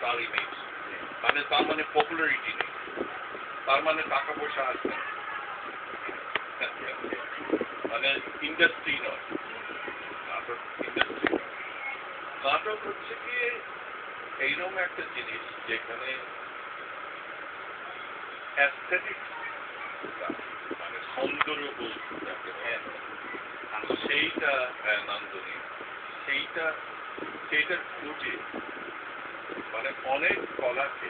তার ইমেজ, মানে তার মানে পপুলারিটি নেই, তার মানে টাকা পয়সা আসবে মানে ইন্ডাস্ট্রি নয়, নাটক ইন্ডাস্ট্রি। নাটক হচ্ছে কি এইরকম একটা জিনিস যেখানে অ্যাস্থেটিক মানে সৌন্দর্য সেইটা নান্দনিক, সেইটার খুঁজে মানে অনেক কলাকে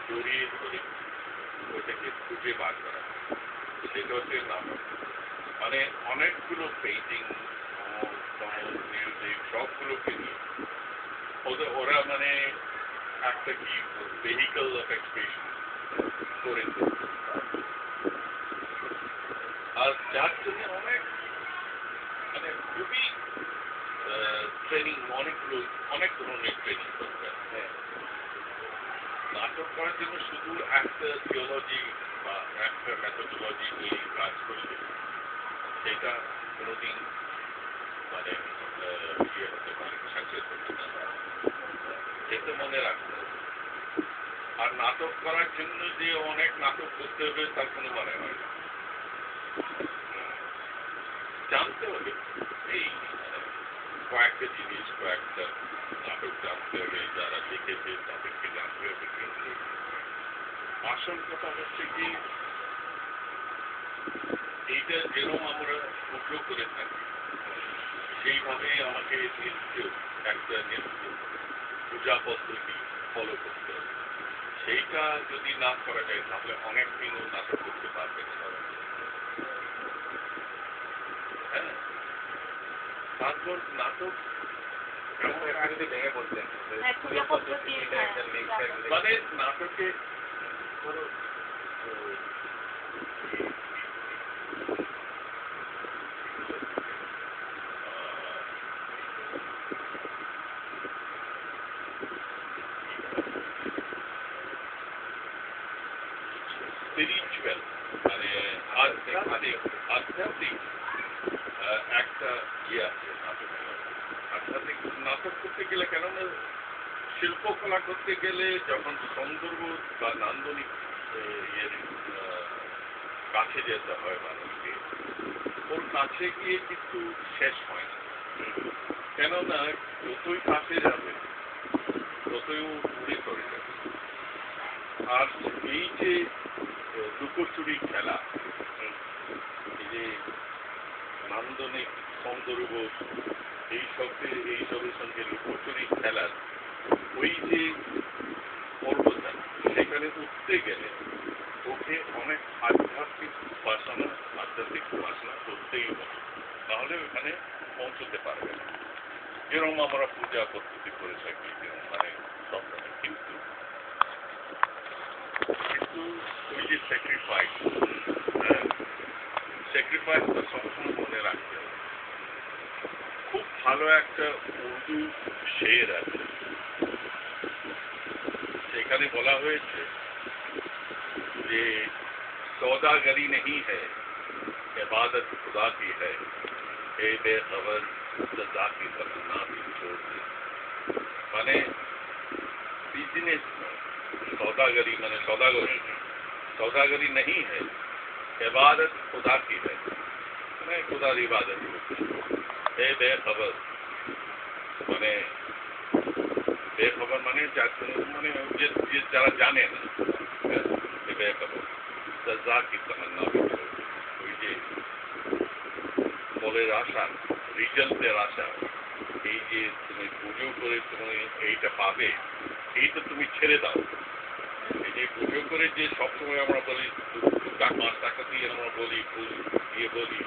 জড়িয়ে ধরে ওইটাকে খুঁজে বার করা, সেটা হচ্ছে নাটক। মানে অনেকগুলো পেইন্টিং, মিউজিক সবগুলোকে নিয়ে ওরা মানে একটা কি ভেহিকল অফ এক্সপ্রেশন করে, আর যার জন্য অনেক মানে খুবই ট্রেনিং, অনেক ধরনের ট্রেনিং দরকার। নাটক করার জন্য শুধু একটা থিওলজি বা একটা মেথোডোলজি নিয়ে কাজ করলে সেটা কোনোদিন মানে ইয়ে হতে পারে, সাকসেস হতে পারে, এটা মনে রাখতে হবে। আর নাটক করার জন্য যে অনেক নাটক করতে হবে তার কোনো মানে হয় না, জানতে হবে এই কয়েকটা জিনিস, কয়েকটা নাটক জানতে হবে, যারা দেখেছে তাদেরকে জানতে হবে। কিন্তু আসল কথা হচ্ছে কি এইটা যেরকম আমরা পুজো করে থাকি সেইভাবেই আমাকে একটা নিত্য পূজা পদ্ধতি ফলো করতে হবে। সেইটা যদি না করা যায় তাহলে অনেক দিনও নাটক করতে পারবে না। হ্যাঁ, তারপর নাটক ভেঙে বলতেন মানে নাটকে ধরো স্পিরিচুয়াল মানে আধ্যাত্মিক একটা ইয়ে আছে নাটক। আধ্যাত্মিক নাটক করতে গেলে, কেননা শিল্পকলা করতে গেলে যখন সৌন্দর্য বা নান্দনিক ইয়ের কাছে যেতে হয় মানুষকে, ওর কাছে গিয়ে কিন্তু শেষ হয় না। কেননা যতই কাছে যাবে ততই ও দূরে চলে যাবে। আর এই যে লুকোচুরি খেলা, এই যে নান্দনিক সৌন্দর্য এইসবের সঙ্গে লুকোচুরি খেলার ওই যে পর্বটা, সেখানে উঠতে গেলে ওকে অনেক আধ্যাত্মিক উপাসনা করতেই হবে, তাহলে ওখানে পৌঁছতে পারবে না। যেরকম আমরা পূজা পদ্ধতি করে থাকি, মানে সবসময় কিন্তু ওই যে স্যাক্রিফাইসটা সবসময় মনে রাখতে হবে। খুব ভালো একটা উর্দু শের আছে, সেখানে বলা হয়েছে যে সৌদাগরি नहीं है, इबादत खुदा की है, ए बेखबर सजा की तमन्ना भी छोड़ दे। মানে बिजनेस सौदागरी माने सौदागरी नहीं है, इबादत खुदा की है, मैं खुदा की इबादत ए बेखबर মানে बेखबर মানে মানে যারা জানে না, बेखबर सजा की तमन्ना भी छोड़ दे। ওই যে ফলের আশা, রিজাল্টের আশা, এই যে তুমি পুজো করে তুমি এইটা পাবে, এইটা তুমি ছেড়ে দাও। এই যে পুজো করে যে সবসময় আমরা বলি 5 টাকা দিয়ে আমরা বলি, ফুল দিয়ে বলি,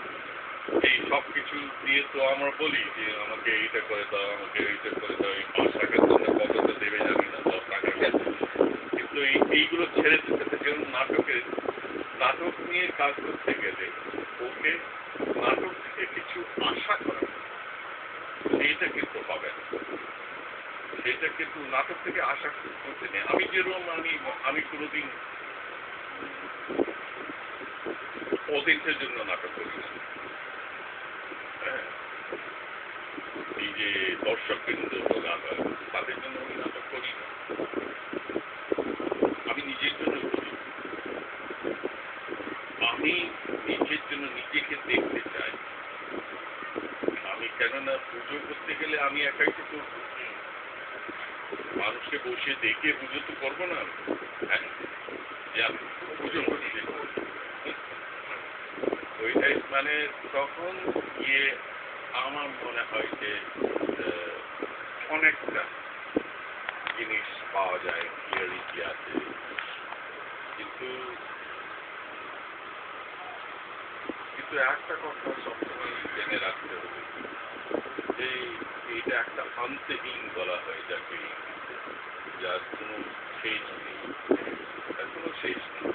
এই সব কিছু দিয়ে তো আমরা বলি যে আমাকে এইটা করে দাও, আমাকে এইটা করে দাও, এই 5 টাকার জন্য কতটা দেবে জানি না, 10 টাকা গেছে। কিন্তু এইগুলো ছেড়ে দিতে যেমন নাটক নিয়ে কাজ করতে গেলে ওকে নাটক থেকে কিছু আশা করা, এইটা কিন্তু হবে না। সেটা কিন্তু নাটক থেকে আশা করতে নেই। আমি যেরকম আমি কোনোদিন অদিনের জন্য নাটক করি না। হ্যাঁ, এই যে দর্শক বিন্দু তাদের জন্য আমি নাটক করি না। গেলে আমি একাই তো করবো, মানুষকে বসে দেখে পুজো তো করবো না, হ্যাঁ যে আমি পুজো করছি ওইটাই মানে তখন গিয়ে আমার মনে হয় যে অনেকটা জিনিস পাওয়া যায় ক্লিয়ারিটি আছে, কিন্তু কিন্তু একটা কথা সবসময় জেনে রাখতে হবে যে এটা একটা অন্তহীন বলা হয় যাকে, যার কোনো শেষ নেই, তার কোনো শেষ নেই।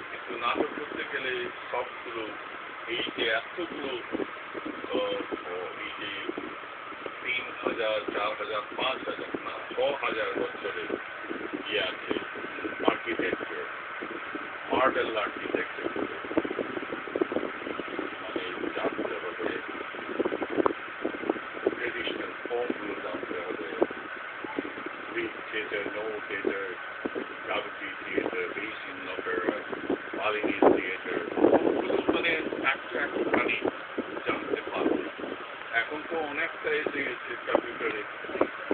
কিন্তু নাটক করতে গেলে সবগুলো এই যে এতগুলো এই যে 3,000 4,000 5,000 না 6,000 বছরের ইয়ে আছে আর্কিটেকচার, মডেল আর্কিটেকচার মানে জানতে হবে, ট্রেডিশনাল ফর্মগুলো জানতে হবে, Greek theatre, Noh theatre, Kabuki theatre, Beijing opera, Balinese theatre, সবগুলো মানে একটুখানি জানতে পারবো। এখন তো অনেকটা এসে গেছে কম্পিউটারে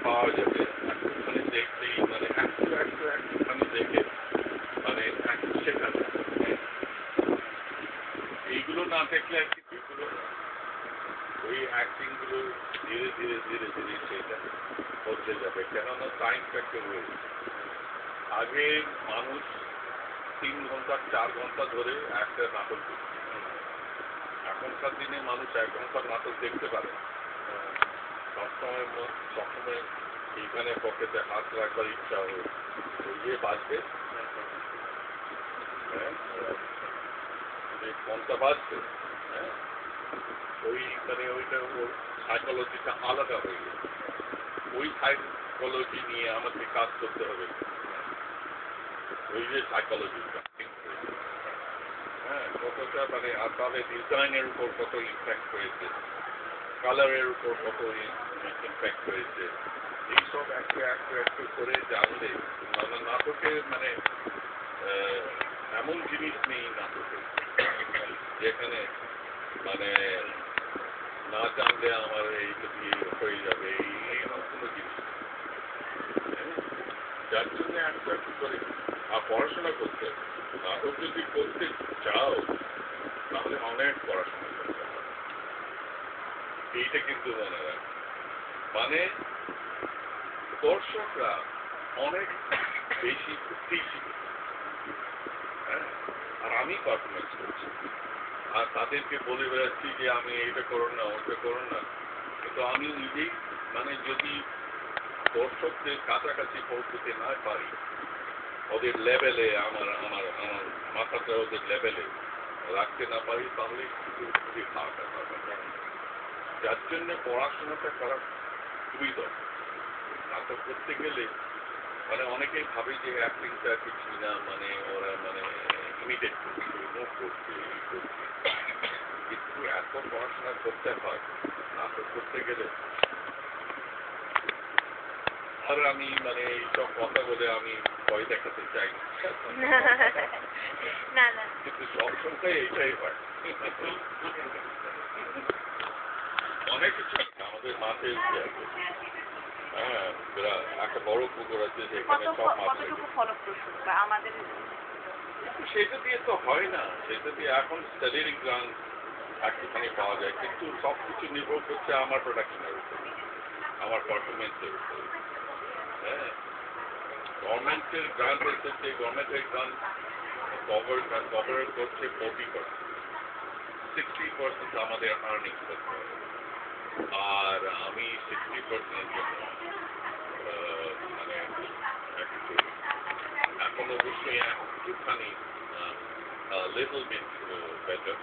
পাওয়া যাবে, একটুখানি দেখলেই মানে একটুখানি দেখে মানে একটু শেখা যায়। এইগুলো না দেখলে আর কি এগুলো ওই অ্যাক্টিংগুলো ধীরে ধীরে ধীরে ধীরে সেটা বদলে যাবে, কেননা টাইম ফ্যাক্টর রয়েছে। আগে মানুষ 3 ঘন্টা 4 ঘন্টা ধরে একটা নাটক দেখত, এখনকার দিনে মানুষ 1 ঘন্টার নাটক দেখতে পারে, সবসময় এইখানে পকেটে হাত রাখবার ইচ্ছা ইয়ে বাজবে, ফোনটা বাজবে, হ্যাঁ ওই মানে ওইটা ওর সাইকোলজিটা আলাদা হয়ে গেছে, ওই সাইকোলজি নিয়ে আমাকে কাজ করতে হবে, ওই যে সাইকোলজিটা হ্যাঁ কতটা মানে আর তাহলে ডিজাইনের উপর কত ইম্প্যাক্ট হয়েছে, কালারের উপর কত ইম্প্যাক্ট হয়েছে, এইসব একটু করে জানলে মানে নাটকে মানে এমন জিনিস নেই নাটকে যেখানে মানে না জানলে আমার এই যদি হয়ে যাবে এইরকম কোনো জিনিস, যার জন্য একটু করে আর পড়াশোনা করতে হবে। নাটক যদি করতে চাও তাহলে অনেক পড়াশোনা করতে হবে, এইটা কিন্তু মনে রাখ, মানে দর্শকরা অনেক বেশি উত্তেজিত, হ্যাঁ আর আমি পারফরমেন্স করছি আর তাদেরকে বলে বেড়াচ্ছি যে আমি এইটা করুন না ওইটা করুন না, কিন্তু আমি নিজেই মানে যদি দর্শকদের কাছাকাছি পৌঁছতে না পারি, ওদের লেভেলে আমার আমার আমার মাথাটা ওদের লেভেলে রাখতে না পারি, তাহলে খুবই খারাপ ব্যাপার। যার জন্য পড়াশোনাটা করা খুবই দরকার। নাটক করতে গেলে মানে অনেকেই ভাবে যে অ্যাক্টিংটা কিছুই না, মানে ওরা মানে ইমিটেট করছে, মুভ করছে, এই করছে, কিন্তু এত পড়াশোনা করতে হয় নাটক করতে গেলে। আর আমি মানে এইসব কথা বলে আমি ভয় দেখাতে চাই না, কিন্তু সবসময় এইটাই হয়। অনেক কিছু আমাদের মাঠে হ্যাঁ একটা বড় পুকুর আছে যেখানে সব মাছ কতটুকু ফলপ্রসূ বা আমাদের সেটা দিয়ে তো হয় না, সেটা দিয়ে এখন স্যালারি গ্রান্ট একটুখানি পাওয়া যায়, কিন্তু সব কিছু নির্ভর করছে আমার প্রোডাকশনের উপর, আমার পারফরমেন্সের উপর। হ্যাঁ গভর্নমেন্টের গ্রান্ট এসেছে, গভর্নমেন্টের গ্রান্ট কভার করছে 40%, 60% আমাদের আর্নিং করতে হবে, আর আমি 60% জন্য মানে এখন অবশ্যই একটুখানি লিটল বিট বেটার